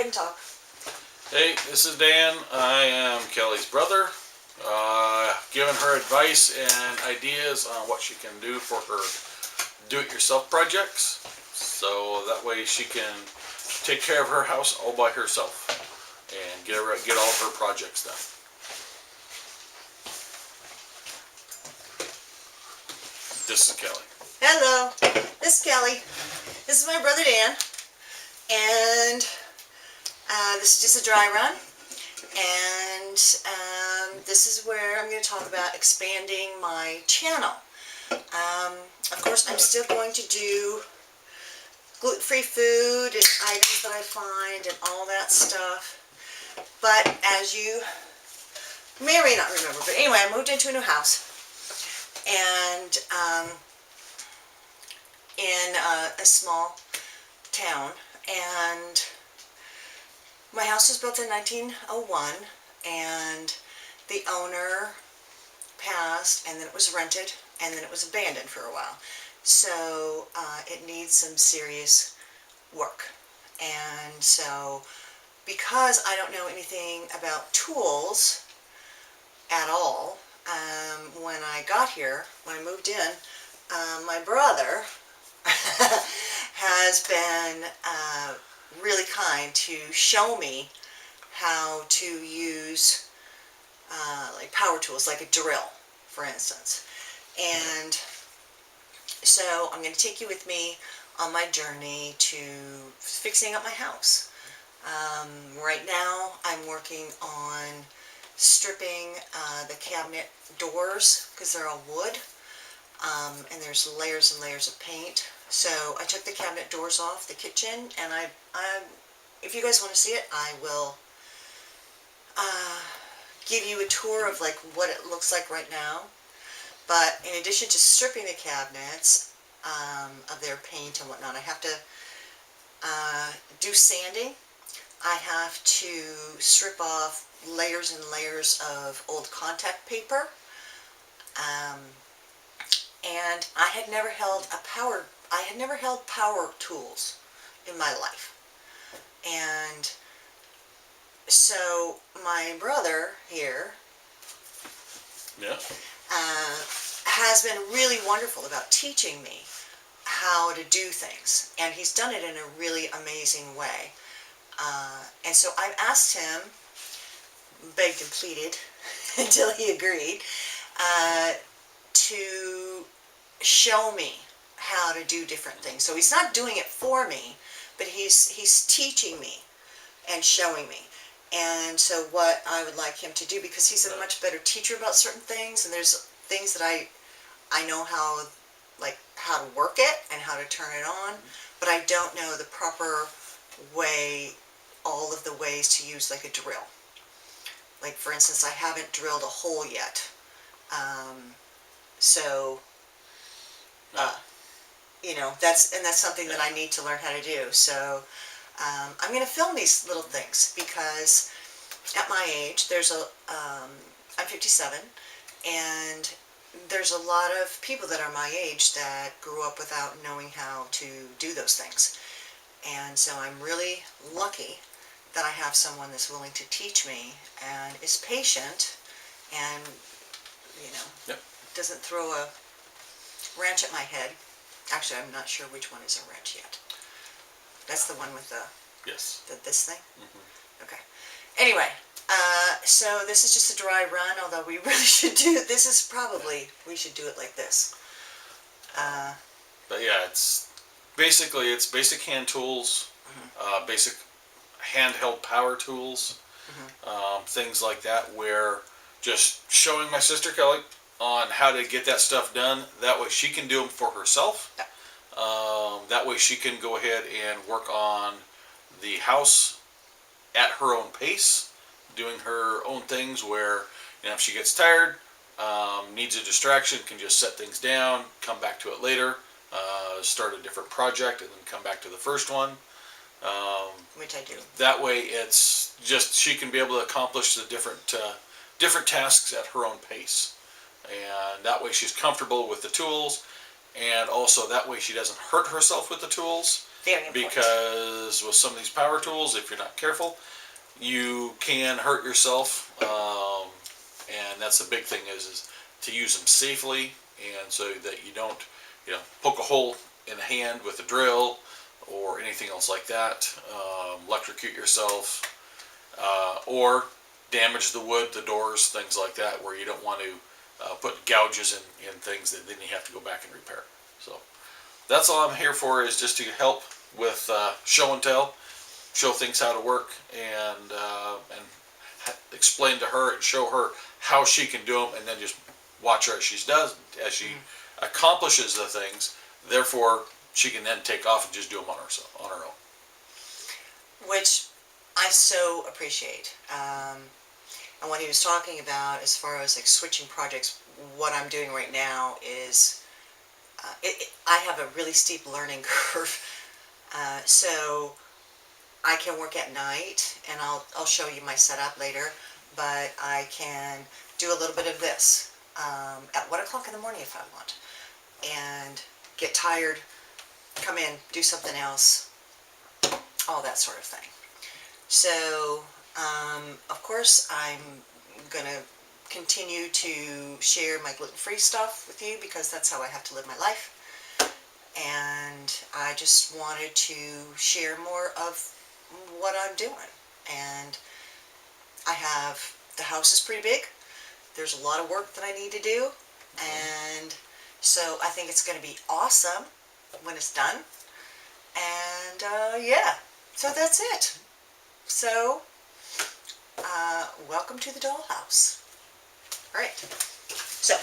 And talk. Hey, this is Dan. I am Kelleigh's brother. Giving her advice and ideas on what she can do for her do-it-yourself projects, so that way she can take care of her house all by herself and get all of her projects done. This is Kelleigh. Hello, this is Kelleigh. This is my brother Dan, and this is just a dry run. And this is where I'm going to talk about expanding my channel. Of course, I'm still going to do gluten-free food and items that I find and all that stuff. But as you may or may not remember, but anyway, I moved into a new house. And in a small town. And my house was built in 1901, and the owner passed, and then it was rented, and then it was abandoned for a while. So it needs some serious work. And so because I don't know anything about tools at all, when I got here, when I moved in, my brother has been really kind to show me how to use like power tools, like a drill, for instance. And so I'm going to take you with me on my journey to fixing up my house. Right now I'm working on stripping the cabinet doors because they're all wood, and there's layers and layers of paint. So I took the cabinet doors off the kitchen, and I if you guys want to see it, I will give you a tour of like what it looks like right now. But in addition to stripping the cabinets of their paint and whatnot, I have to do sanding. I have to strip off layers and layers of old contact paper. And I had never held power tools in my life. And so my brother here has been really wonderful about teaching me how to do things. And he's done it in a really amazing way. And so I've asked him, begged and pleaded until he agreed, to show me how to do different things. So he's not doing it for me, but he's teaching me and showing me. And so what I would like him to do, because he's a much better teacher about certain things, and there's things that I know how to work it and how to turn it on, but I don't know the proper way, all of the ways to use like a drill. Like for instance, I haven't drilled a hole yet. So you know, that's something that I need to learn how to do. So I'm going to film these little things because at my age, I'm 57, and there's a lot of people that are my age that grew up without knowing how to do those things. And so I'm really lucky that I have someone that's willing to teach me and is patient and, you know, doesn't throw a wrench at my head. Actually, I'm not sure which one is a wrench yet. That's the one with the this thing? Mm-hmm. Okay. Anyway, so this is just a dry run, although we really should do, this is probably, we should do it like this. But yeah, it's basic hand tools, basic handheld power tools, things like that, where just showing my sister Kelleigh on how to get that stuff done. That way she can do them for herself. That way she can go ahead and work on the house at her own pace, doing her own things where, you know, if she gets tired, needs a distraction, can just set things down, come back to it later, start a different project, and then come back to the first one. Which I do. That way it's just, she can be able to accomplish the different tasks at her own pace. And that way she's comfortable with the tools, and also that way she doesn't hurt herself with the tools, Very important. because with some of these power tools, if you're not careful, you can hurt yourself. And that's the big thing is to use them safely, and so that you don't, poke a hole in the hand with a drill or anything else like that, electrocute yourself, or damage the wood, the doors, things like that, where you don't want to put gouges in things that then you have to go back and repair. So that's all I'm here for, is just to help with show and tell, show things how to work, and explain to her and show her how she can do them, and then just watch her as she accomplishes the things. Therefore, she can then take off and just do them on her own. Which I so appreciate. And what he was talking about as far as like switching projects, what I'm doing right now is I have a really steep learning curve. So I can work at night, and I'll show you my setup later, but I can do a little bit of this at 1 o'clock in the morning if I want, and get tired, come in, do something else, all that sort of thing. So, of course, I'm going to continue to share my gluten-free stuff with you because that's how I have to live my life. And I just wanted to share more of what I'm doing. And the house is pretty big. There's a lot of work that I need to do. And so I think it's going to be awesome when it's done. And yeah, so that's it. So, welcome to the Dahl house. All right. So,